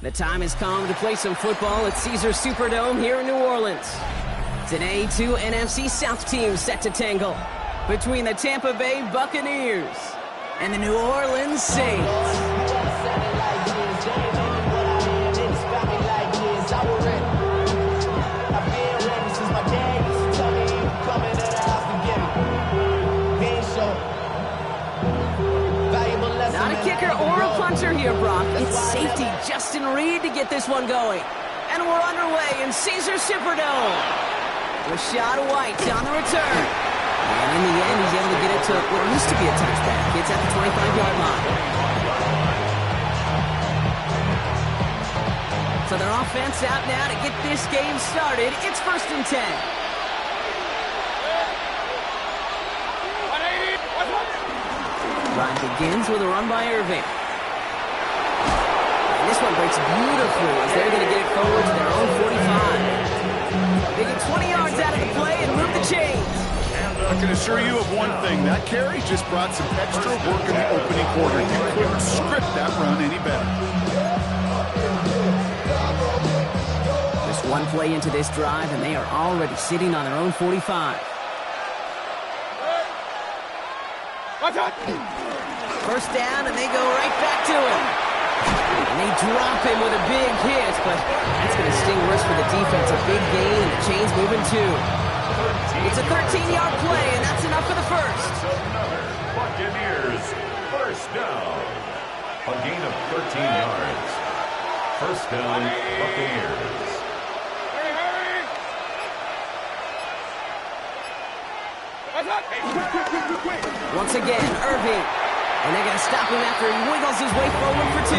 The time has come to play some football at Caesars Superdome here in New Orleans. Today, two NFC South teams set to tangle between the Tampa Bay Buccaneers and the New Orleans Saints. Not a kicker or a punter here, Brock. It's safety Justin Reed to get this one going. And we're underway in Caesars Superdome. Rashad White on the return. And in the end, he's able to get it to what used to be a touchback. It's at the 25-yard line. So their offense out now to get this game started. It's 1st and 10. Drive begins with a run by Irving. And this one breaks beautifully as they're going to get it forward to their own 45. They get 20 yards out of the play and move the chains. I can assure you of one thing. That carry just brought some extra work in the opening quarter. You couldn't script that run any better. Just one play into this drive, and they are already sitting on their own 45. First down, and they go right back to him. And they drop him with a big hit, but that's going to sting worse for the defense. A big gain, and the chain's moving too. It's a 13-yard play, and that's enough for the first. Buccaneers, first down. A gain of 13 yards. First down, Buccaneers. Once again, Irving. And they're going to stop him after he wiggles his way forward for 2.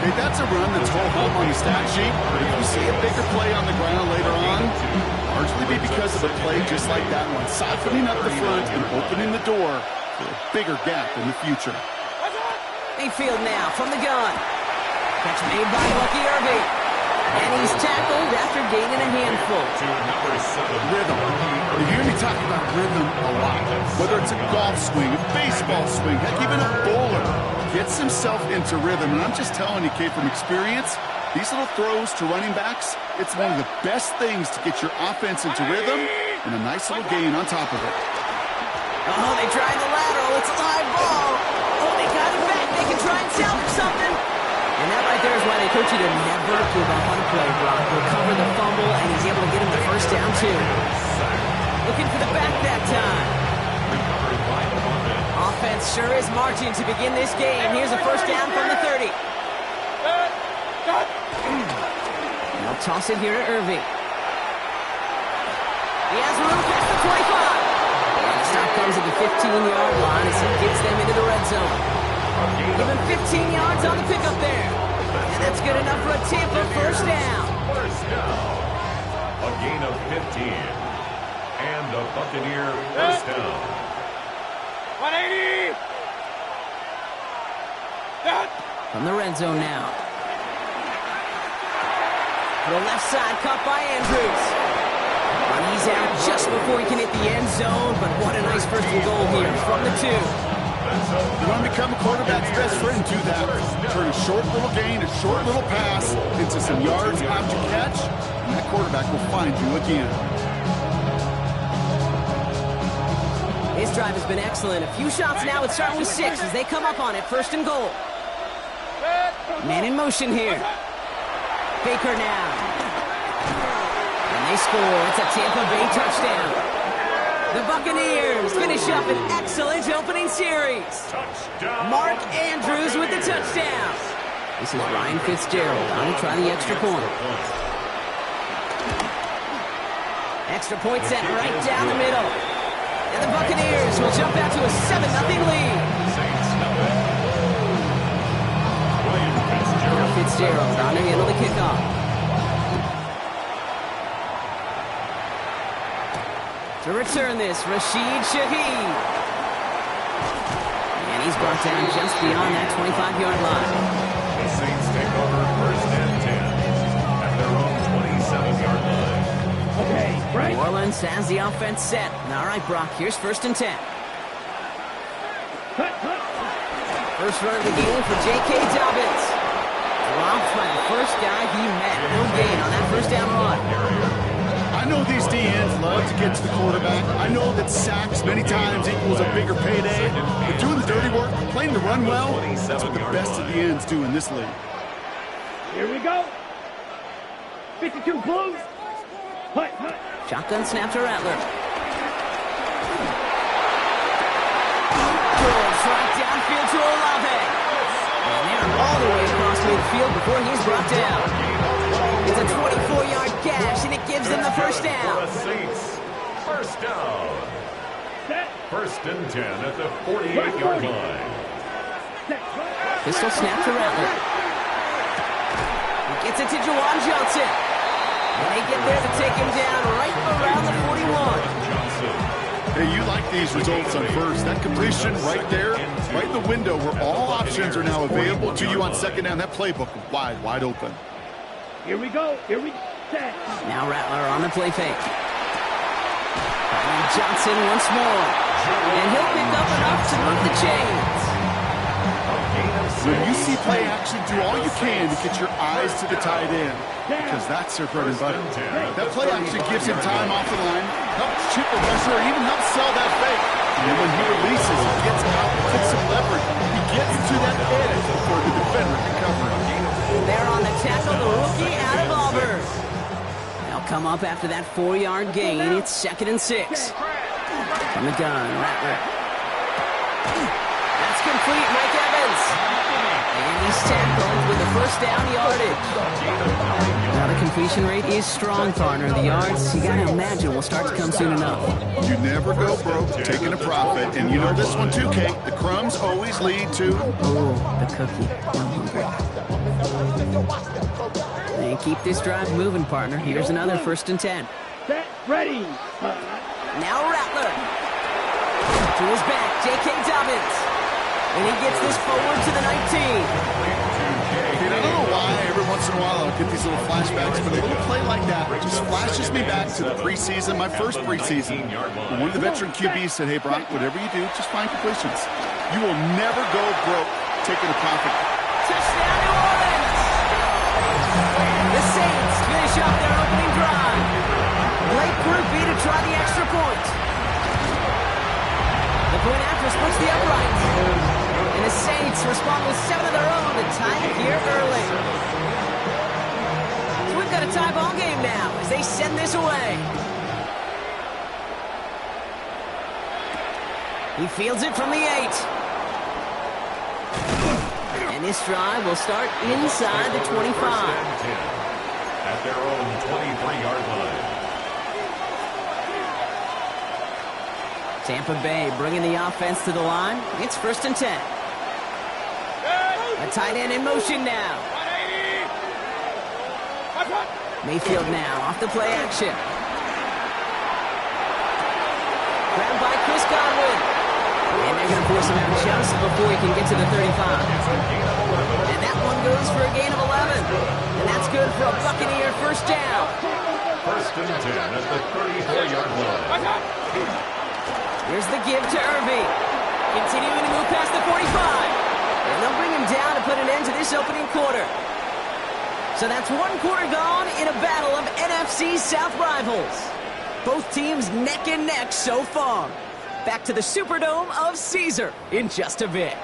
Hey, that's a run that's whole home on the stat sheet. But if you see a bigger play on the ground later on, largely be because of a play just like that one, softening up the front and opening the door for a bigger gap in the future. Mayfield now from the gun. Catch made by Bucky Irving. And he's tackled after gaining a handful. Rhythm. You hear me talk about rhythm a lot. Whether it's a golf swing, a baseball swing, heck, even a bowler gets himself into rhythm. And I'm just telling you, Kate, from experience, these little throws to running backs, it's one of the best things to get your offense into rhythm and a nice little gain on top of it. Oh, they tried the lateral. It's a live ball. Oh, they got it back. They can try and salvage something. And that right there is why they coach you to never give up on a play, Brock. Recover the fumble, and he's able to get him the first down, too. Looking for the back that time. Offense sure is marching to begin this game. Here's a first down from the 30. They'll toss it here to Irving. He has room past the 25. And the stop comes at the 15-yard line as he gets them into the red zone. Give him 15 yards on the pickup there. And that's good enough for a Tampa first down. First down. A gain of 15. And a Buccaneer first down. 180. From the red zone now. To the left side, caught by Andrews. And he's out just before he can hit the end zone. But what a nice first and goal here from the 2. You want to become a quarterback's best friend, do that. Turn a short little gain, a short little pass into some yards after catch, and that quarterback will find you again. His drive has been excellent. A few shots now. It's starting with 6 as they come up on it. First and goal. Man in motion here. Baker now. And they score. It's a Tampa Bay touchdown. The Buccaneers finish up an excellent opening series. Mark Andrews with the touchdown. This is Ryan Fitzgerald on to try the extra point. Extra point set right down the middle. And the Buccaneers will jump out to a 7-0 lead. Fitzgerald on to handle the kickoff. To return this, Rashid Shaheed. And he's brought down just beyond that 25-yard line. The Saints take over first and 10 at their own 27-yard line. Okay, right. New Orleans has the offense set. All right, Brock, here's 1st and 10. First run of the game for J.K. Dobbins. love to get to the quarterback. I know that sacks many times equals a bigger payday, but doing the dirty work, playing the run well, that's what the best of the ends do in this league. Here we go. 52 Blues. Hut. Shotgun snap to Rattler. Goes right downfield to Olave. And they're all the way across midfield before he's brought down. It's a 24-yard gash, and it gives them the first down. First down. First and 10 at the 48-yard line. Pistol snap to Rattler. He gets it to Juwan Johnson. And they get there to take him down right around the 41. Hey, you like these results on first. That completion right there, right in the window where all options are now available to you on second down. That playbook wide open. Here we go. Set. Now Rattler on the play fake. And Johnson once more. And he'll pick up enough to move the chains. When you see play action, do all you can to get your eyes to the tight end, because that's their bread and butter. That play action gives him time off the line, helps chip a rusher, or even helps sell that fake. And then when he releases, he gets out, puts some leverage. He gets to that edge before the defender can cover him. There on the tackle, the rookie out of Auburn. They'll come up after that 4-yard gain. It's 2nd and 6. From the gun, Rattler. That's complete, Mike Evans. And he's tackled with a first down yardage. Now the completion rate is strong, partner. The yards, you gotta imagine, will start to come soon enough. You never go broke taking a profit. And you know this one too, Kate. The crumbs always lead to... Oh, the cookie. I'm hungry. And keep this drive moving, partner. Here's another 1st and 10. Set. Ready. Now Rattler. To his back, J.K. Dobbins. And he gets this forward to the 19. I don't know why every once in a while I'll get these little flashbacks, but a little play like that just flashes me back to the preseason, my first preseason. One of the veteran QBs said, hey, Brock, whatever you do, just find completions. You will never go broke taking a profit. Touchdown, New Orleans! The Saints finish up their opening drive. Blake Groupie to try the extra point. The point after splits the uprights. And the Saints respond with 7 of their own to tie it here early. So we've got a tie ball game now as they send this away. He fields it from the 8. And this drive will start inside the 25. At their own 23-yard line. Tampa Bay bringing the offense to the line. It's 1st and 10. A tight end in motion now. Mayfield now off the play action. Grabbed by Chris Godwin. And they're going to force him out just before he can get to the 35. And that one goes for a gain of 11. And that's good for a Buccaneer first down. 1st and 10 at the 34-yard line. Here's the give to Irving. Continuing to move past the 45. And they'll bring him down to put an end to this opening quarter. So that's 1 quarter gone in a battle of NFC South rivals. Both teams neck and neck so far. Back to the Superdome of Caesar in just a bit.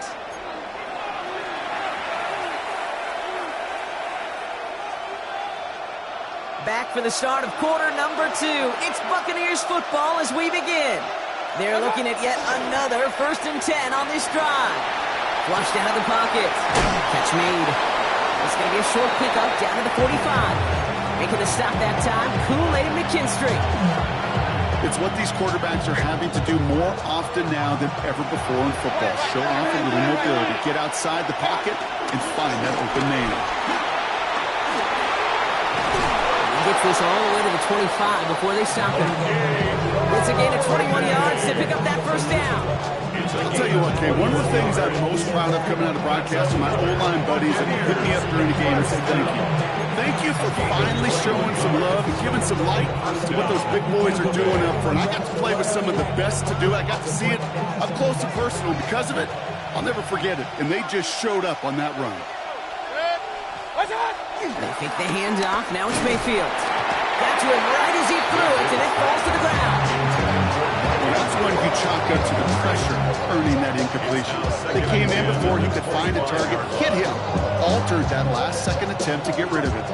Back for the start of quarter number 2. It's Buccaneers football as we begin. They're looking at yet another 1st and 10 on this drive. Flushed out of the pocket. Catch made. It's going to be a short pickup down to the 45. Making the stop that time, Kool-Aid McKinstry. It's what these quarterbacks are having to do more often now than ever before in football. Show off a little mobility. Get outside the pocket and find that open man. He gets this all the way to the 25 before they stop him. It's a gain of 21 yards to pick up that first down. I'll tell you what, Kay, one of the things I'm most proud of coming out of broadcasting, my O-line buddies that hit me up during the game and said thank you. Thank you for finally showing some love and giving some light to what those big boys are doing up front. I got to play with some of the best to do it. I got to see it up close and personal. Because of it, I'll never forget it. And they just showed up on that run. They fake the handoff. Now it's Mayfield. Got to him right as he threw it, and it falls to the ground. Well, that's when you chalk up to the pressure earning that incompletion. They came in before he could find a target, hit him, altered that last-second attempt to get rid of it.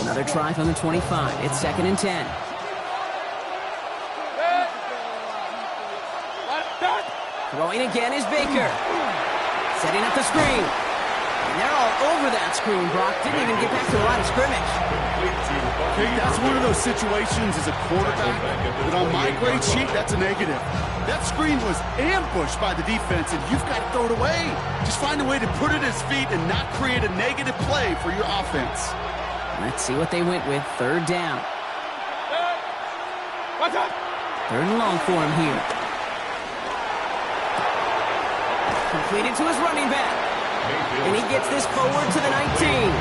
Another try from the 25. It's 2nd and 10. Throwing again is Baker. Setting up the screen. And they're all over that screen. Brock didn't even get back to the line of scrimmage. Okay, that's one of those situations as a quarterback that on my grade sheet, that's a negative. That screen was ambushed by the defense, and you've got to throw it away. Just find a way to put it at his feet and not create a negative play for your offense. Let's see what they went with. 3rd down. 3rd and long for him here. Completed to his running back. And he gets this forward to the 19.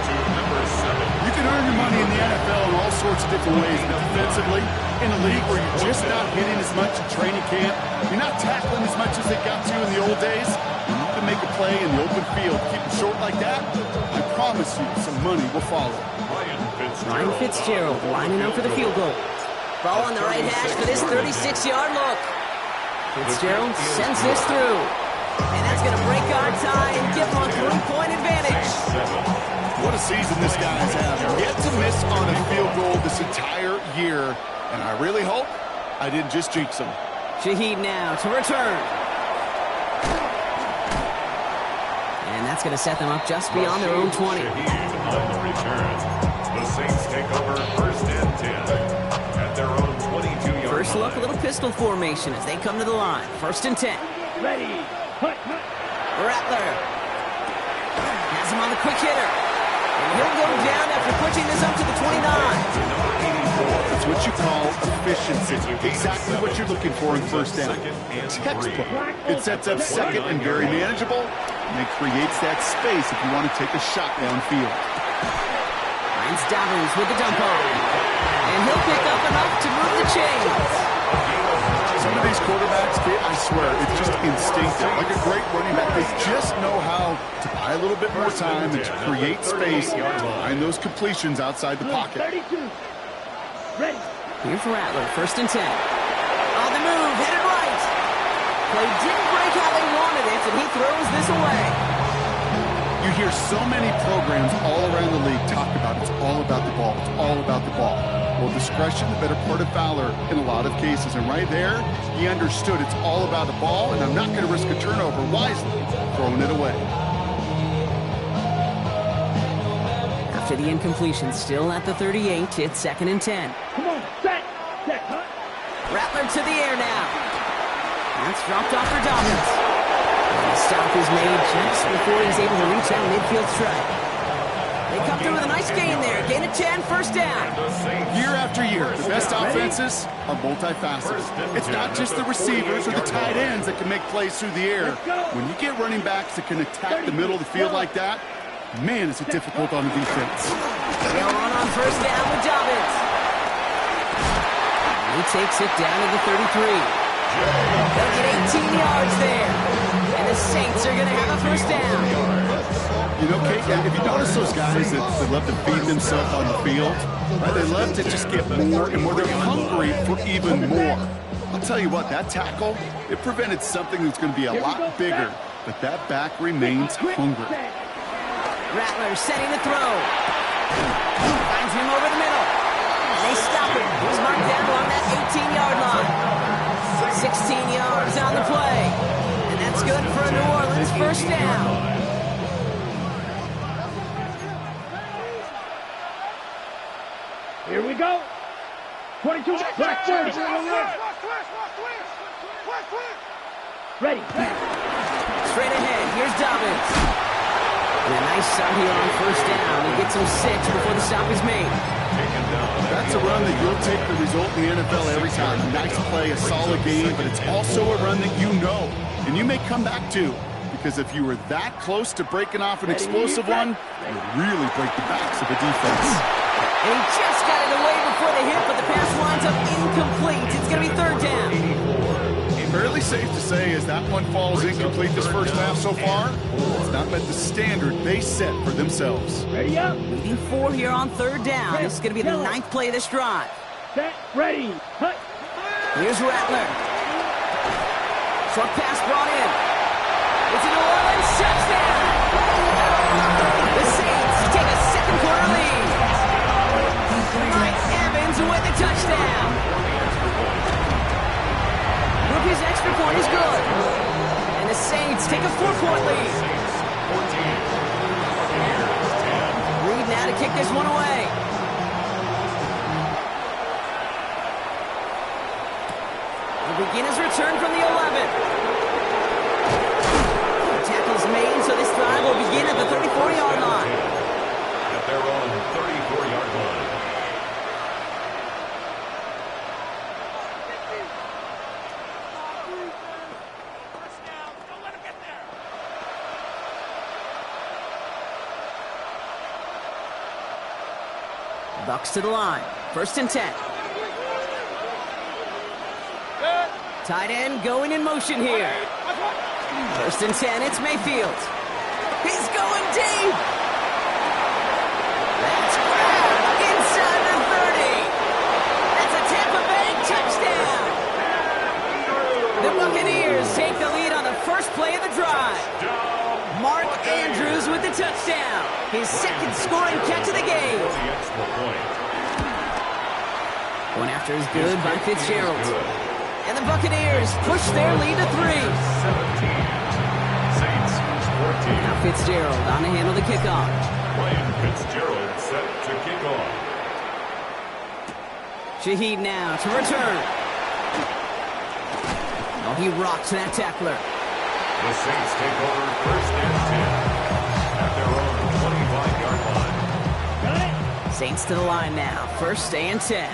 You can earn your money in the NFL in all sorts of different ways, but defensively, in a league where you're just not hitting as much in training camp, you're not tackling as much as they got to in the old days, and you can make a play in the open field. Keep it short like that, I promise you some money will follow. Ryan Fitzgerald lining up for the field goal. Ball on the right hash for this 36-yard look. Fitzgerald sends this through. And that's going to break our tie and give him a 3-point advantage. What a season this guy's having. Yet to miss on a field goal this entire year. And I really hope I didn't just jinx him. Shaheed now to return. And that's going to set them up just beyond their own 20. On the return. The Saints take over 1st and 10 at their own 22-yard First look, a line. little pistol formation as they come to the line. 1st and 10. Ready. Hut. Rattler has him on the quick hitter. And he'll go down after pushing this up to the 29. That's what you call efficiency. Exactly what you're looking for in 1st down. Textbook. It sets up 2nd and very manageable, and it creates that space if you want to take a shot downfield. Finds Dobbins with the dump off. And he'll pick up enough to move the chains. Some of these quarterbacks, Kate, I swear, it's just instinctive. Like a great running back, they just know how to buy a little bit more time and to create space behind those completions outside the pocket. 32. Ready. Here's Rattler, 1st and 10. On the move, headed right. Play didn't break how they wanted it, and he throws this away. You hear so many programs all around the league talk about it's all about the ball, it's all about the ball. Well, discretion, the better part of valor in a lot of cases. And right there, he understood it's all about the ball, and I'm not going to risk a turnover wisely, throwing it away. After the incompletion, still at the 38, it's 2nd and 10. Come on. Set. Hut. Rattler to the air now. That's dropped off for Dobbins. And the stop is made just before he's able to reach that midfield strike. They come through with a nice gain there. Gain of 10, 1st down. Year after year, the best offenses are multifaceted. It's not just the receivers or the tight ends that can make plays through the air. When you get running backs that can attack the middle of the field like that, man, is it difficult on the defense. They'll run on 1st down with Dobbins. He takes it down to the 33. They'll get 18 yards there. And the Saints are going to have a 1st down. You know, Kate, if you notice those guys that they love to feed themselves on the field, right? They love to just get more and more. They're hungry for even more. I'll tell you what, that tackle, it prevented something that's going to be a lot bigger, but that back remains hungry. Rattler setting the throw. Finds him over the middle. And they stop him. He's marked down along that 18-yard line. 16 yards on the play. And that's good for a New Orleans 1st down. Here we go. 22. Black 30. Ready. Straight ahead. Here's Dobbins. And a nice start here on 1st down. He gets him 6 before the stop is made. That's a run that you'll take the result in the NFL every time. A nice play, a solid game, but it's also a run that you know, and you may come back to. Because if you were that close to breaking off an explosive one, you really break the backs of the defense. And he just got it away before the hit, but the pass winds up incomplete. It's going to be 3rd down. Fairly Probably safe to say as that one falls incomplete this first half so far, it's not met the standard they set for themselves. Ready up. Leading 4 here on third down. This is going to be the 9th play of this drive. Set. Ready. Hut. Here's Rattler. Short pass brought in. It's an Orleans touchdown. The Saints take a second quarter lead. Mike Evans with the touchdown. Rookie's extra point is good. And the Saints take a 4-point lead. Reed now to kick this one away. The beginner's return from the 11. The tackle's made, so this drive will begin at the 34-yard line. At their own 34-yard line. Bucks to the line. 1st and 10. Tight end going in motion here. 1st and 10, it's Mayfield. He's going deep. That's grabbed inside the 30. That's a Tampa Bay touchdown. The Buccaneers take the lead on the first play of the drive. Mark Andrews with the touchdown. His second scoring catch of the game. Going after is good by Fitzgerald. And the Buccaneers push their lead to 3. 17. Saints 14. Now Fitzgerald on to handle the kickoff. Ryan Fitzgerald set to kick off. Shaheed now to return. Oh, he rocks that tackler. The Saints take over 1st and 10 at their own 25-yard line. Got it. Saints to the line now. 1st and 10.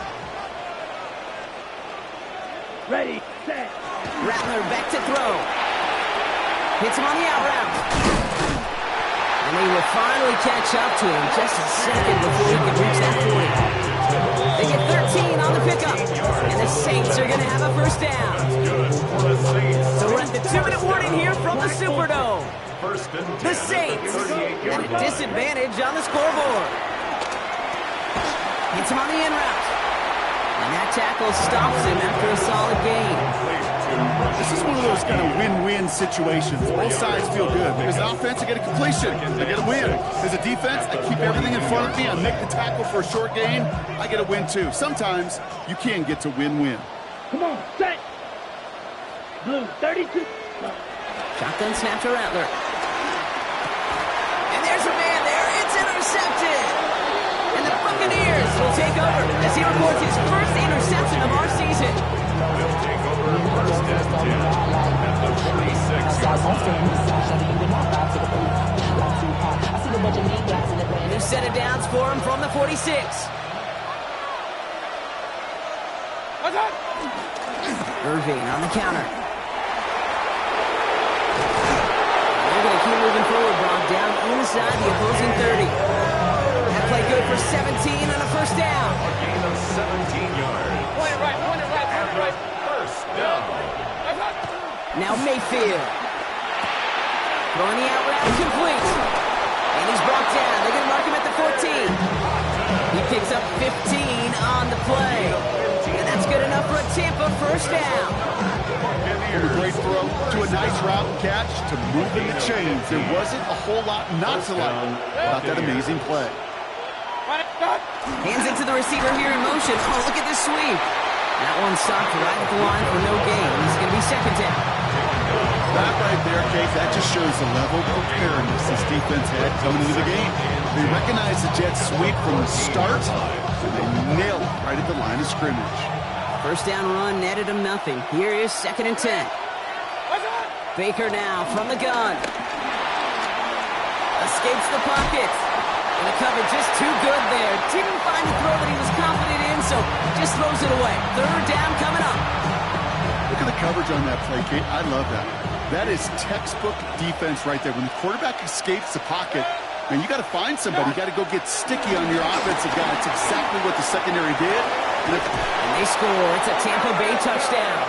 Ready. Set. Rattler back to throw. Hits him on the out route. And they will finally catch up to him just a second before he can reach that 40. They get 13 on the pickup. And the Saints are going to have a 1st down. So we're at the 2-minute warning here from the Superdome. The Saints at a disadvantage on the scoreboard. Hits him on the in route. And that tackle stops him after a solid gain. This is one of those kind of win-win situations. Both sides feel good. As an offense, I get a completion. I get a win. As a defense, I keep everything in front of me. I make the tackle for a short gain. I get a win, too. Sometimes you can get to win-win. Come on. Set. Blue. 32. Shotgun snap to Rattler. And there's a man there. It's intercepted. And the Buccaneers will take over as he records his first interception of our season. They'll take over 1st and 10 at the 46-yard line. New set of downs for him from the 46. Irving on the counter. They're going to keep moving forward, Brock, down inside the opposing 30. That play good for 17 and a 1st down. A gain of 17 yards. Point it right. Point it right. Point it right. 1st down. Now Mayfield. Throwing the out route complete. And he's brought down. They're going to mark him at the 14. He picks up 15 on the play. And that's good enough for a Tampa 1st down. From a great throw to a nice route and catch to moving the chains. There wasn't a whole lot not to like about that amazing play. Hands it to the receiver here in motion. Oh, look at this sweep. That one stopped right at the line for no gain. It's going to be 2nd down. That right there, Kate, that just shows the level of preparedness this defense had coming into the game. They recognized the Jets sweep from the start, and they nailed it right at the line of scrimmage. 1st down run netted him nothing. Here is 2nd and 10. Baker now from the gun. Escapes the pocket. And the cover just too good there. Didn't find a throw that he was confident in, so just throws it away. 3rd down coming up. Look at the coverage on that play, Kate. I love that. That is textbook defense right there. When the quarterback escapes the pocket, man, you got to find somebody. You got to go get sticky on your offensive guy. It's exactly what the secondary did. And they score. It's a Tampa Bay touchdown.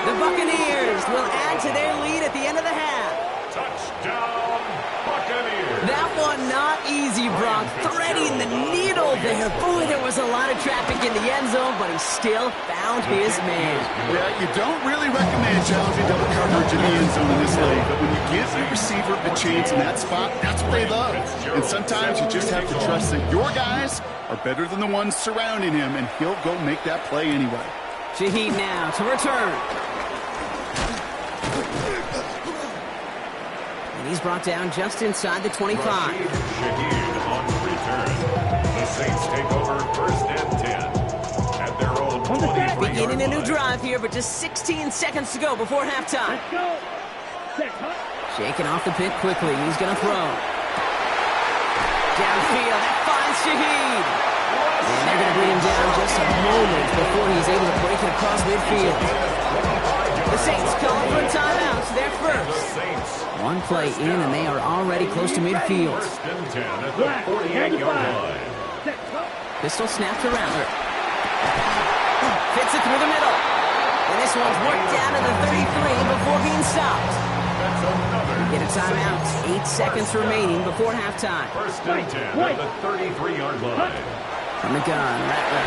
The Buccaneers will add to their lead at the end of the half. Touchdown, Buccaneers. That one not easy, Brock. Threading the needle there. Boy, there was a lot of traffic in the end zone, but he still found his man. Yeah, you don't really recommend challenging double coverage in the end zone in this league, but when you give your receiver a chance in that spot, that's what they love. And sometimes you just have to trust that your guys are better than the ones surrounding him, and he'll go make that play anyway. Shaheed now to return. And he's brought down just inside the 25. Shaheed on return. The Saints take over first and 10 at their own 23-yard Beginning a new line. drive here, but just 16 seconds to go before halftime. Let's go. Set, huh? Shaking off the pick quickly. He's going to throw. Downfield. That finds Shaheed. And they're going to bring him down just a moment before he's able to break it across midfield. The Saints calling for a timeout. They're The first. Saints. One play in, and they are already close to midfield. First and 10 at the Black, 48-yard 95. line. Set, huh? Pistol snap to Rattler. Fits it through the middle. And this one's worked down to the 33 before being stopped. That's another. Get a timeout. 8 seconds remaining before halftime. First and 10 at the 33-yard line. From the gun, Rattler.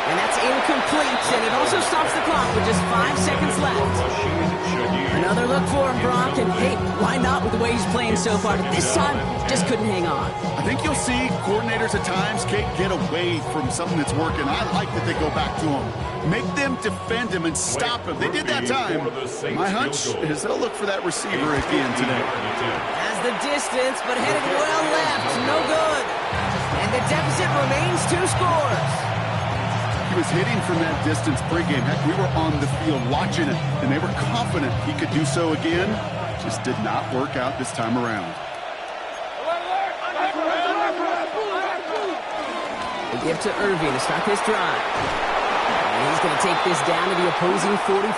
And that's incomplete, and it also stops the clock with just 5 seconds left. Rashid Shaheed. Another look for him, Brock, and hey, why not with the way he's playing so far? But this time, just couldn't hang on. I think you'll see coordinators at times can't get away from something that's working. I like that they go back to him. Make them defend him and stop him. They did that time. My hunch is they'll look for that receiver again today. Has the distance, but headed well left. No good. And the deficit remains 2 scores. He was hitting from that distance pregame. Heck, we were on the field watching it, and they were confident he could do so again. Just did not work out this time around. They give to Irving to start this drive. And he's going to take this down to the opposing 44.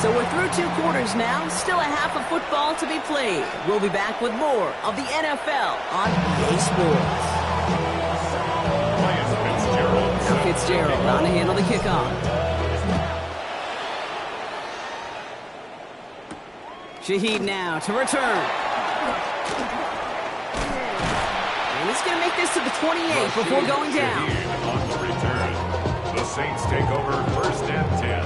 So we're through 2 quarters now. Still a half of football to be played. We'll be back with more of the NFL on EA Sports. Now Fitzgerald on to handle the kickoff. Shaheed now to return. And he's going to make this to the 28 before going down. On the return. The Saints take over first and 10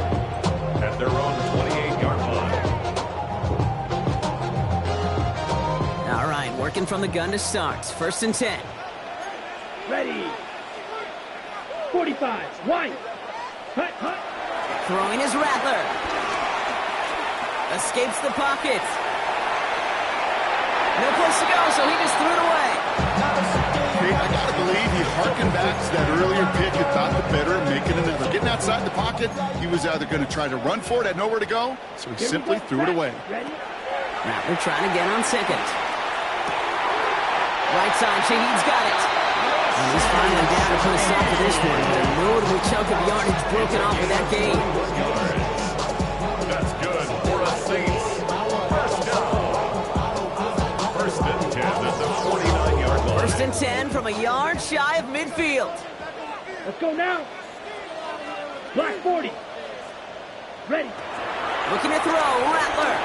at their own 28-yard line. All right, working from the gun to start. First and 10. Ready. 45. Wide. Hut, hut. Throwing his Rattler. Escapes the pocket. No place to go, so he just threw it away. Hey, I got to believe he harkened back to that earlier pick and thought the better of making another. Getting outside the pocket, he was either going to try to run for it, had nowhere to go, so he simply threw it away. Ready. Rattler trying again on second. Right side, Shaheed's got it. And he's finally down to put a stop to this one. A notable chunk of yardage broken off of that game. That's good for the Saints. First down. First and 10 at the 49-yard line. First and 10 from a yard shy of midfield. Let's go now. Black 40. Ready. Looking to throw, Rattler.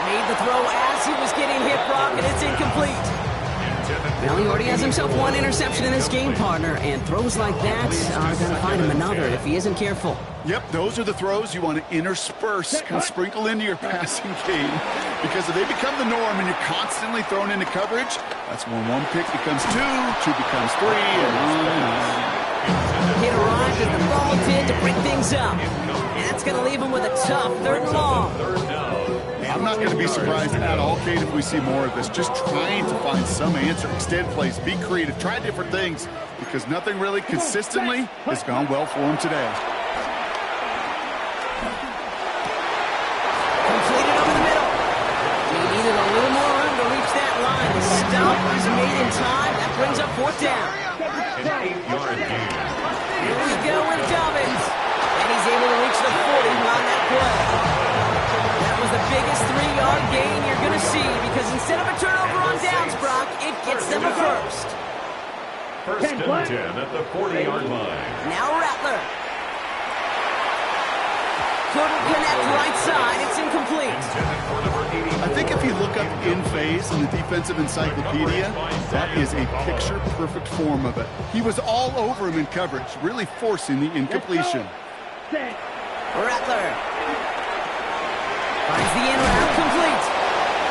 Made the throw as he was getting hit, Brock, and it's incomplete. Well, he already has himself 1 interception in this game, partner, and throws like that are going to find him another if he isn't careful. Yep, those are the throws you want to intersperse and sprinkle into your passing game, because if they become the norm and you're constantly thrown into coverage, that's when 1 pick becomes 2, 2 becomes 3, and on. Hit arrived as the ball did to break things up. And that's going to leave him with a tough 3rd and long. I'm not going to be surprised at all, Kate, if we see more of this. Just trying to find some answer, extend plays, be creative, try different things, because nothing really consistently has gone well for him today. Completed over the middle. He needed a little more room to reach that line. The stop was made in time. That brings up 4th down. An 8-yard gain. Here we go with Dobbins. And he's able to reach the 40 on that play. That was the biggest 3-yard gain you're going to see, because instead of a turnover on downs, Brock, it gets them a first. First and 10 at the 40-yard line. Now Rattler. Couldn't connect right side. It's incomplete. I think if you look up in phase in the defensive encyclopedia, that is a picture-perfect form of it. He was all over him in coverage, really forcing the incompletion. Rattler finds the in route complete.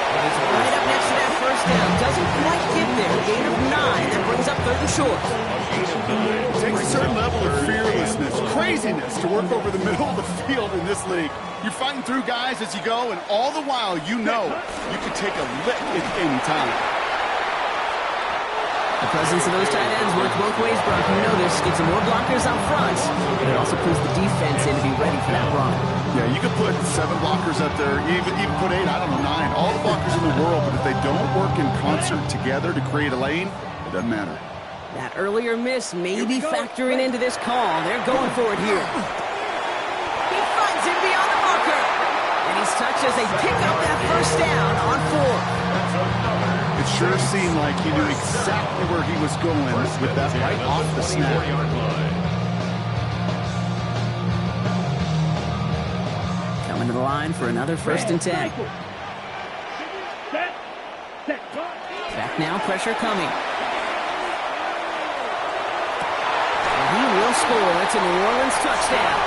He's right up next to that first down. Doesn't quite get there. Gain of 9. That brings up 3rd and short. It takes a certain level of fearlessness, craziness to work over the middle of the field in this league. You're fighting through guys as you go, and all the while you know you can take a lick at any time. The presence of those tight ends works both ways, Brock. You know this. Gets some more blockers up front, but it also puts the defense in to be ready for that run. Yeah, you could put 7 blockers up there, even put 8, I don't know, 9. All the blockers in the world, but if they don't work in concert together to create a lane, it doesn't matter. That earlier miss may be factoring into this call. They're going for it here. He finds him beyond the marker. And he's touched as they pick up that first down on 4. It sure seemed like he knew exactly where he was going with that right off the snap. Coming to the line for another 1st and 10. Back now, pressure coming. He will score. It's a New Orleans touchdown.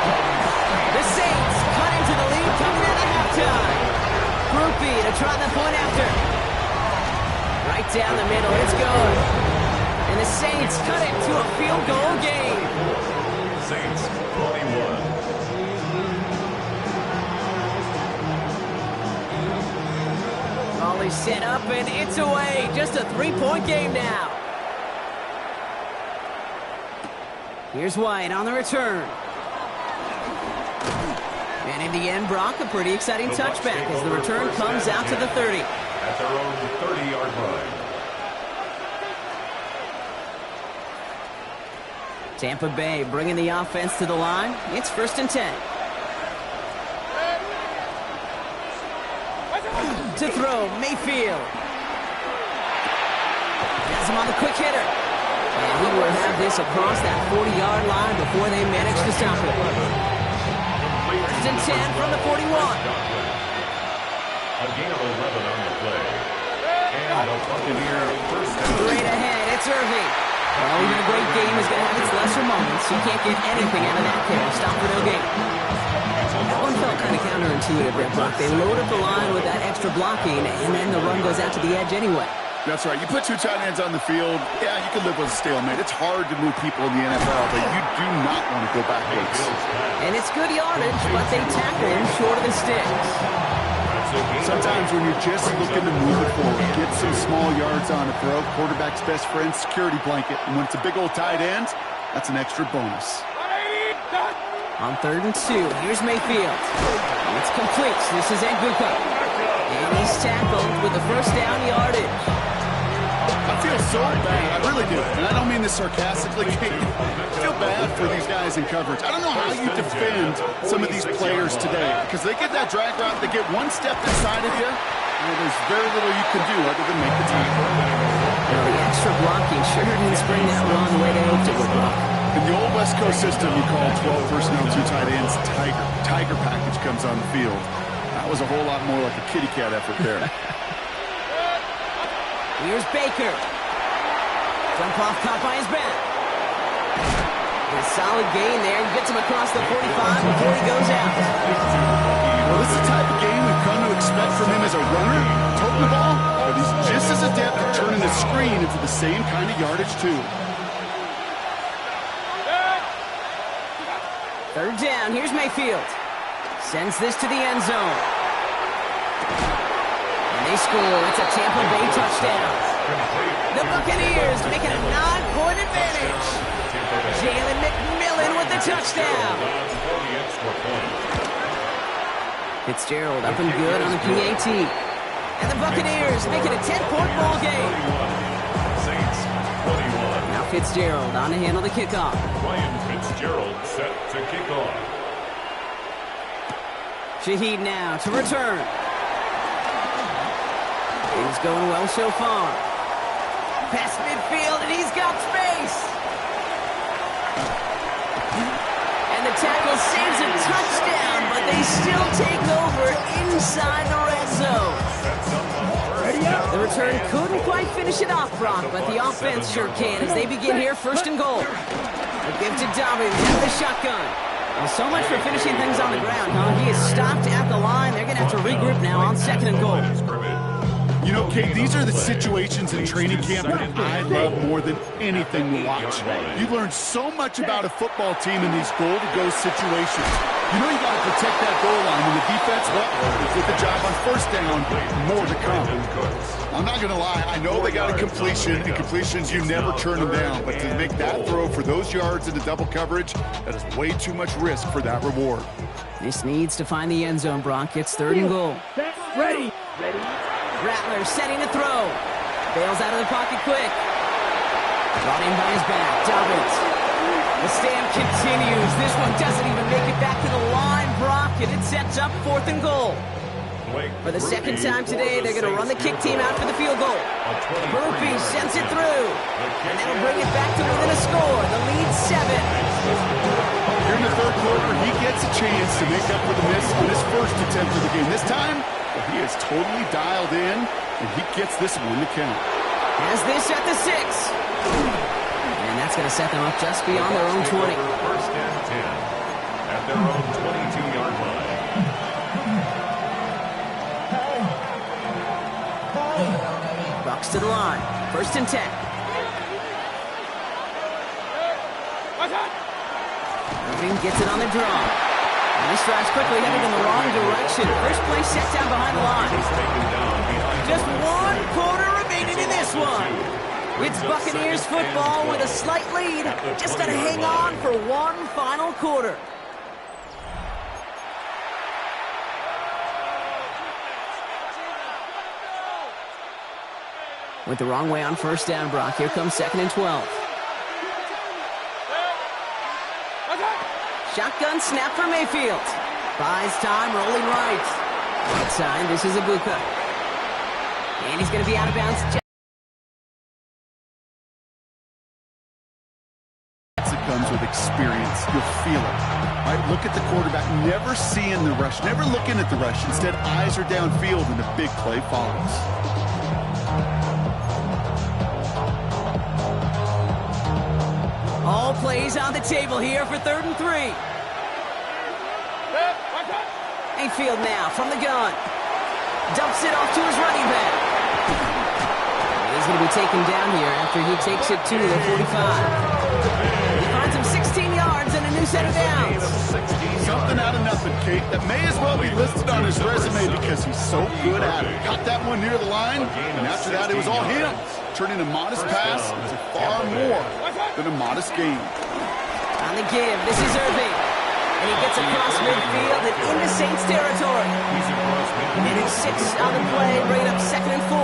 The Saints cut into the lead coming into halftime. Groupie to try the point after. Right down the middle. It's good. And the Saints cut it to a field goal game. Saints 21. Volley set up and it's away. Just a 3-point game now. Here's White on the return. And in the end, Brock, a pretty exciting touchback as the return comes out to the 30. At their own 30-yard line. Tampa Bay bringing the offense to the line. It's 1st and 10. To throw, Mayfield. Has him on the quick hitter. And he will have this across that 40-yard line before they manage to stop it. 1st and 10 from the 41. A gain of 11 on the play. And a Buccaneer first down. Straight ahead, it's Irving. Well, even a great game is going to have its lesser moments. You can't get anything out of that carry. Stop for no gain. That one felt kind of counterintuitive there, Brock. They load up the line with that extra blocking, and then the run goes out to the edge anyway. That's right. You put 2 tight ends on the field, yeah, you can live with a stalemate. It's hard to move people in the NFL, but you do not want to go backwards. And it's good yardage, but they tackle him short of the sticks. Sometimes when you're just looking to move it forward, get some small yards on a throw, quarterback's best friend, security blanket. And when it's a big old tight end, that's an extra bonus. On 3rd and 2, here's Mayfield. It's complete. This is Nguka. And he's tackled with the first down yardage. I feel so bad. I really do. And I don't mean this sarcastically. I feel bad for these guys in coverage. I don't know how you defend some of these players today. Because they get that drag route, they get one step inside of you, and there's very little you can do other than make the tackle. Well, the extra blocking sure didn't spring that run the way they hoped it would block. In the old West Coast system, you call 12 personnel, 2 tight ends, Tiger package comes on the field. That was a whole lot more like a kitty cat effort there. Here's Baker. Jump off caught by his back. A solid gain there. He gets him across the 45 before he goes out. Well, this is the type of game we've come to expect from him as a runner, toting the ball, but he's just as adept at turning the screen into the same kind of yardage, too. 3rd down. Here's Mayfield. Sends this to the end zone. And they score. It's a Tampa Bay touchdown. The Buccaneers make it a 9-point advantage. Jalen McMillan with the touchdown. Fitzgerald up and good on the PAT. And the Buccaneers make it a 10-point ball game. Now Fitzgerald on to handle the kickoff. Ryan Fitzgerald set to kick off. Shaheed now to return. He's going well so far. Past midfield, and he's got space. And And the tackle saves a touchdown, but they still take over inside the red zone. The return couldn't quite finish it off, Brock, but the offense sure can as they begin here, first and goal. A give to Dobbins out of the shotgun. Well, so much for finishing things on the ground, huh? He is stopped at the line. They're going to have to regroup now on second and goal. You know, Kate, these are the situations in training camp that I love more than anything to watch. You learn so much about a football team in these goal-to-go situations. You know you got to protect that goal line, and the defense, well, they did the job on first down, more to come. I'm not going to lie, I know they got a completion, and completions, you never turn them down, but to make that throw for those yards into double coverage, that is way too much risk for that reward. This needs to find the end zone, Brock. It's third and goal. Set, ready. Rattler setting to throw. Bails out of the pocket quick. Brought in by his back. Dobbins. The stand continues. This one doesn't even make it back to the line, Brock, and it sets up fourth and goal. For the second time today, they're going to run the kick team out for the field goal. Murphy sends it through. And that'll bring it back to within a score. The lead 7. Here in the third quarter, he gets a chance to make up for the miss on his first attempt of the game. This time, he is totally dialed in, and he gets this one to count. Has this at the 6. And that's going to set them up just beyond their own 20. First and 10 at their own 22-yard line. Bucks to the line. First and 10. Irving gets it on the draw. And this drive's quickly headed in the wrong direction. First play set down behind the line. Just 1 quarter remaining in this one. It's Buccaneers football with a slight lead. Just got to hang on for one final quarter. Went the wrong way on first down, Brock. Here comes second and 12. Shotgun snap for Mayfield. Buys time, rolling right. Outside, this is Ibuka. And he's going to be out of bounds. It comes with experience. You'll feel it. All right, look at the quarterback. Never seeing the rush. Never looking at the rush. Instead, eyes are downfield, and the big play follows. All plays on the table here for third and 3. Mayfield now from the gun. Dumps it off to his running back. He's going to be taken down here after he takes it to the 45. He finds him 16 yards and a new set of downs. Something out of nothing, Kate. That may as well be listed on his resume because he's so good at it. Got that one near the line, and after that it was all him. Turning a modest pass into far more than a modest gain. On the give, this is Irving. And he gets across midfield and into Saints territory. And it's 6 on the play, bringing up second and 4.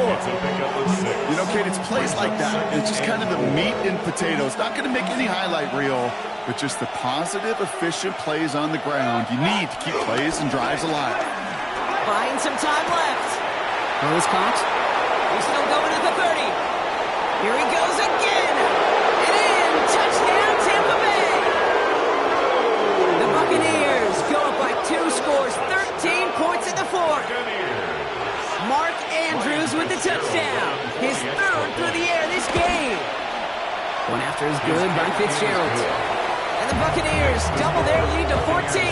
You know, Kate, it's plays like that. It's just kind of the meat and potatoes. Not going to make any highlight reel, but just the positive, efficient plays on the ground. You need to keep plays and drives alive. Buying some time left. Well, he's caught. He's still going at the 30. Here he goes again. And in. Touchdown, Tampa Bay. The Buccaneers go up by 2 scores, 13 points in the 4th. Mark Andrews with the touchdown. His 3rd through the air this game. One after is good by Fitzgerald. And the Buccaneers double their lead to 14.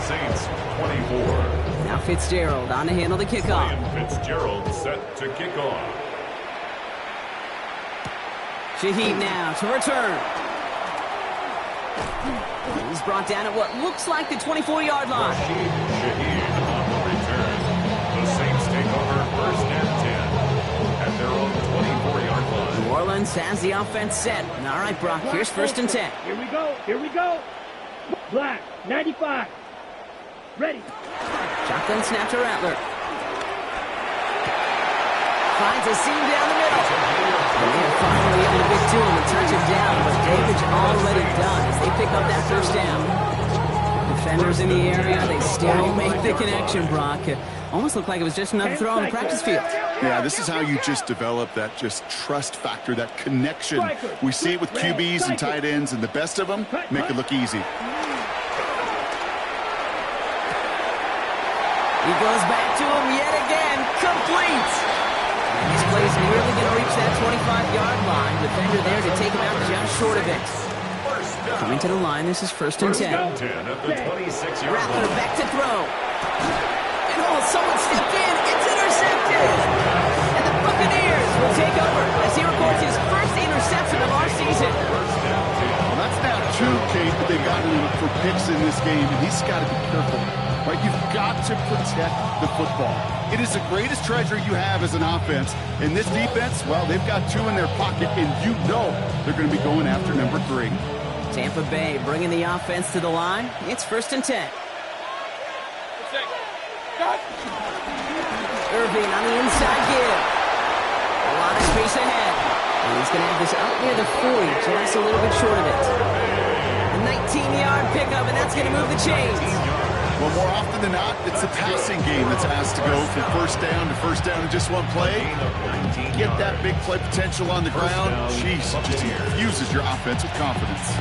Saints 24. Now Fitzgerald on to handle the kickoff. Fitzgerald set to kick off. Shaheed now to return. He's brought down at what looks like the 24-yard line. Shaheed on the return. The Saints take over first and 10 at their own 24-yard line. New Orleans has the offense set. All right, Brock, here's first and 10. Here we go. Here we go. Black, 95. Ready. Shotgun snap to Rattler. Finds a seam down the middle. And they're finally able to get to him and touch him down. But damage already done as they pick up that first down. Defenders in the area, they still make the connection, Brock. Almost looked like it was just another throw on the practice field. Yeah, this is how you just develop that just trust factor, that connection. We see it with QBs and tight ends, and the best of them make it look easy. He goes back to him yet again. Complete. And this play's nearly going to reach that 25-yard line. Defender there to take him out just short of it. Coming to the line, this is first and 10. At the 26-yard Rattler line. back to throw. And someone stepped in. It's intercepted. And the Buccaneers will take over as he records his first interception of our season. Well, that's now 2, Kate, that they've gotten for picks in this game, and he's got to be careful. Right? You've got to protect the football. It is the greatest treasure you have as an offense. And this defense, well, they've got 2 in their pocket, and you know they're going to be going after number 3. Tampa Bay bringing the offense to the line. It's first and 10. Irving on the inside give. A lot of space ahead. And he's going to have this out near the 40, just a little bit short of it. A 19-yard pickup, and that's going to move the chains. Well, more often than not, it's the passing game that's asked to go from first down to first down in just one play. Get that big play potential on the ground. Jeez, it just infuses your offense with confidence.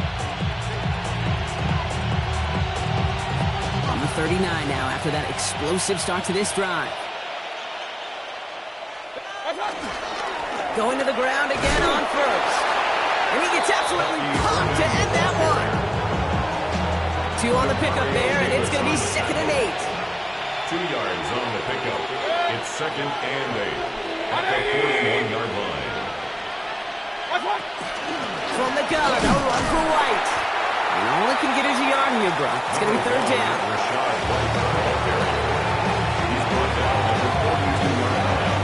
On the 39 now after that explosive start to this drive. Going to the ground again on first. And he gets absolutely popped to end that one. 2 on the pickup there, and it's going to be second and 8. 2 yards on the pickup. It's second and 8 at the 41-yard line. From the gun, a run for White. And all it can get is a yard here, bro. It's going to be third down. Rashad White on the ball carrier. He's brought down at the 42-yard line.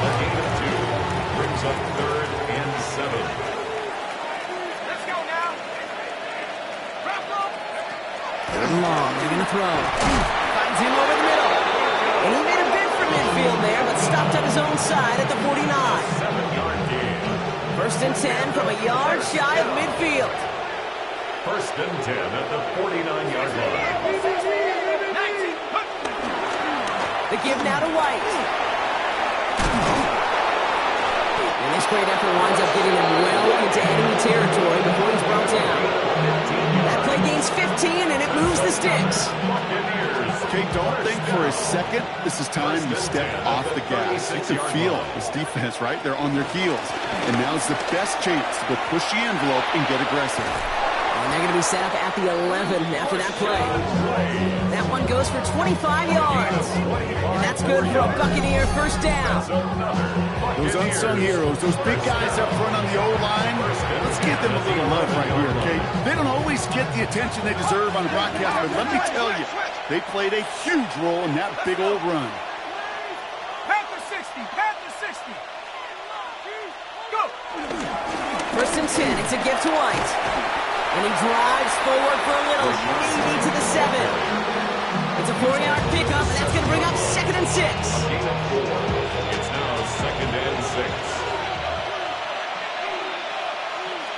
A gain of 2 brings up third and 7. Let's go now. Third and long, they're going to throw. Finds him over the middle. And he made a bid for midfield there, but stopped on his own side at the 49. 7-yard gain. First and 10 from a yard shy of midfield. First and 10 at the 49-yard line. The give now to White. And this great effort winds up getting him well into enemy territory before he's brought down. That play gains 15, and it moves the sticks. Okay, don't think for a second this is time to step off the gas. You can feel this defense, right? They're on their heels. And now's the best chance to go push the envelope and get aggressive. And they're going to be set up at the 11 after that play. That one goes for 25 yards. And that's good for a Buccaneer first down. Those unsung heroes, those big guys up front on the O-line, let's give them a little love right here, okay? They don't always get the attention they deserve on the broadcast, but let me tell you, they played a huge role in that big old run. Panther 60. Panther 60. Go. First and 10, it's a gift to White. And he drives forward for a little, maybe to the 7. It's a 4-yard pickup, and that's going to bring up second and 6. Gain of 4. It's now second and 6.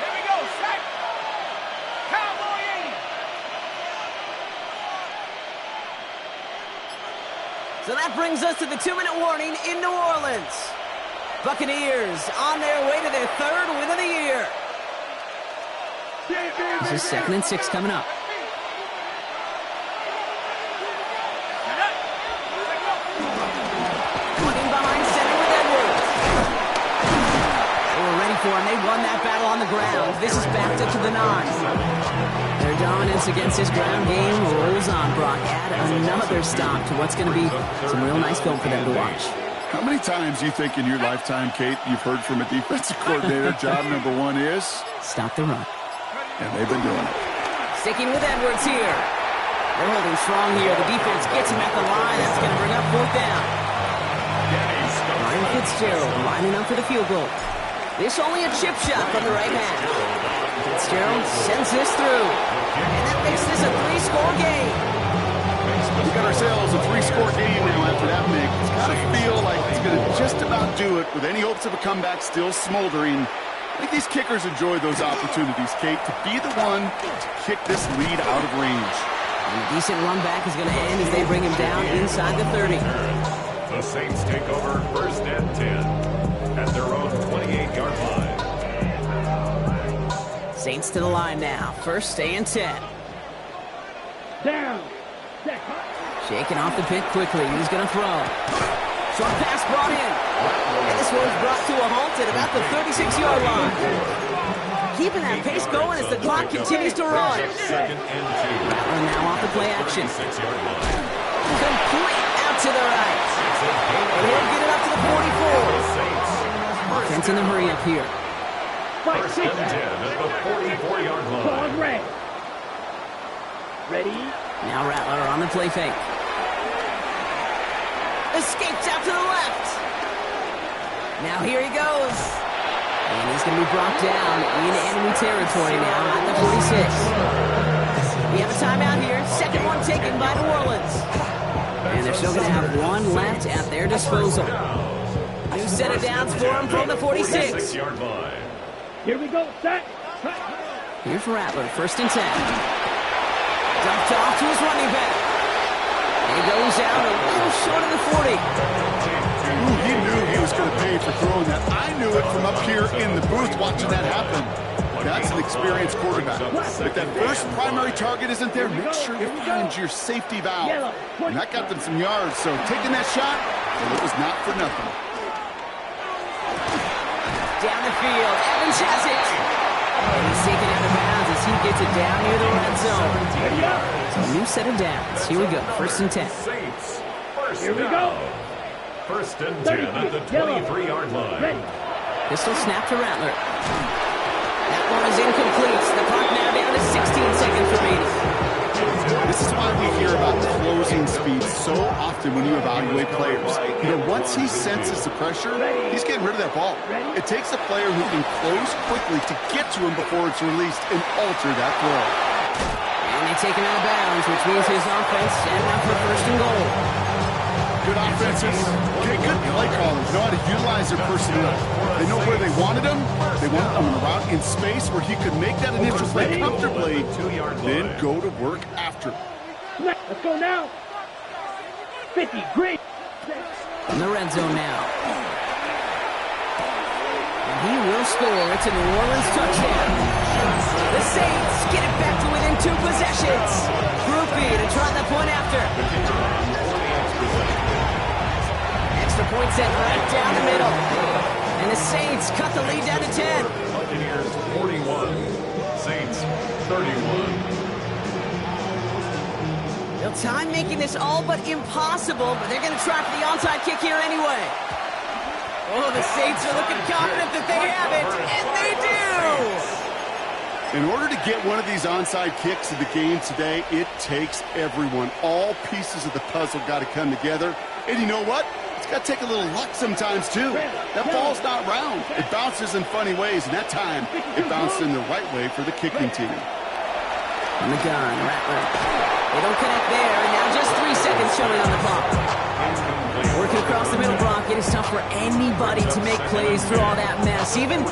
Here we go. Sack. Cowboy 80. So that brings us to the 2-minute warning in New Orleans. Buccaneers on their way to their 3rd win of the year. This is second and 6 coming up. Running behind center with Edwards. They were ready for him. They won that battle on the ground. This is backed up to the 9. Their dominance against this ground game rolls on, Brock. Add another stop to what's going to be some real nice film for them to watch. How many times do you think in your lifetime, Kate, you've heard from a defensive coordinator, job number 1 is? Stop the run. And they've been doing it. Sticking with Edwards here. They're holding strong here. The defense gets him at the line. That's going to bring up 4th down. Ryan Fitzgerald lining up for the field goal. This only a chip shot from the right man. Fitzgerald sends this through. And that makes this a 3-score game. We've got ourselves a 3-score game now after that make. It's got to feel like it's going to just about do it with any hopes of a comeback still smoldering. I think these kickers enjoy those opportunities, Kate, to be the one to kick this lead out of range. And a decent run back is going to end as they bring him down inside the 30. The Saints take over first and 10 at their own 28-yard line. Saints to the line now. First and 10. Down. Set. Shaking off the pick quickly. He's going to throw. Short pass brought in. And this one's brought to a halt at about the 36-yard line. Keeping that pace going as the clock continues to run. Rattler now off the play action. Complete out to the right. And he'll get it up to the 44. Offense in the hurry up here. First and 10 at the 44-yard line. Pause red. Ready? Now Rattler on the play fake. Escapes out to the left. Now here he goes. And he's going to be brought down in enemy territory now at the 46. We have a timeout here. Second one taken by New Orleans. And they're still going to have one left at their disposal. New set of downs for him from the 46. Here we go. Set. Here's Rattler, first and 10. Dumped off to his running back. He goes out a little short of the 40. Ooh, he knew he was going to pay for throwing that. I knew it from up here in the booth watching that happen. That's an experienced quarterback. If that first primary target isn't there, make sure you find your safety valve. And that got them some yards, so taking that shot, well, it was not for nothing. Down the field, Evans has it. And he's taken out of bounds as he gets it down near the red zone. So a new set of downs. Here we go, first and 10. Here we go. First and 10 at the 23-yard line. Pistol snap to Rattler. That one is incomplete. The clock now down to 16 seconds remaining. This is why we hear about closing speed so often when you evaluate players. You know, once he senses the pressure, he's getting rid of that ball. It takes a player who can close quickly to get to him before it's released and alter that throw. And they take him out of bounds, which means his offense standing up for first and goal. Good offenses, good play callers know how to utilize their personnel. They know where they wanted him. They wanted him in a route in space where he could make that initial play comfortably, then go to work after. Let's go now. 50, great. In the red zone now. And he will score. It's a New Orleans touchdown. The Saints get it back to within 2 possessions. Groupie to try the point after. Extra point set right down the middle. And the Saints cut the lead down to 10. Buccaneers 41, Saints 31. Well, time making this all but impossible, but they're going to try for the onside kick here anyway. Oh, the Saints are looking confident that they have it, and they do! In order to get one of these onside kicks of the game today, it takes everyone. All pieces of the puzzle got to come together. And you know what? It's got to take a little luck sometimes, too. That ball's not round. It bounces in funny ways, and that time, it bounced in the right way for the kicking team. On the gun, Rattler. They don't connect there, and now just 3 seconds showing on the clock. Working across the middle block, it is tough for anybody to make plays through all that mess, even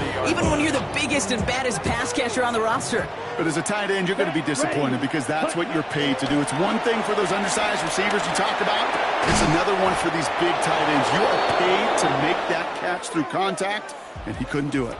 when you're the biggest and baddest pass catcher on the roster. But as a tight end, you're going to be disappointed because that's what you're paid to do. It's one thing for those undersized receivers you talk about. It's another one for these big tight ends. You are paid to make that catch through contact, and he couldn't do it.